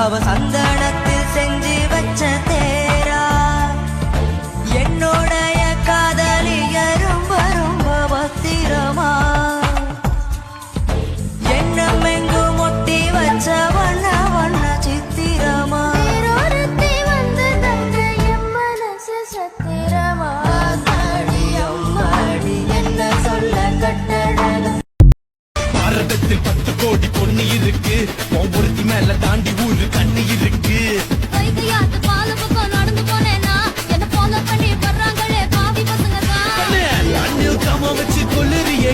அவ சந்தனத்தில் செஞ்சு வச்ச தேரா என்னோடைய காதலிய ரொம்ப ரொம்ப பத்திரமா எண்ணம் எங்கும் ஒட்டி வச்ச வண்ண வண்ண சித்திரமா வந்து தங்க என் மனசு சத்திரமா அம்மாடி என்ன சொல்ல கட்டழக பாரதத்தில் 10 கோடி பொண்ணு இருக்கு ஒவ்வொருத்தி மேல தாண்டி ஊரு கண்ணு இருக்கு வைகையாத்து பால பக்கம் நடந்து போனேனா என்ன ஃபாலோ பண்ணி வர்றாங்களே பாவி பசங்க தான் அண்ணில் கம வச்சு கொல்லுறியே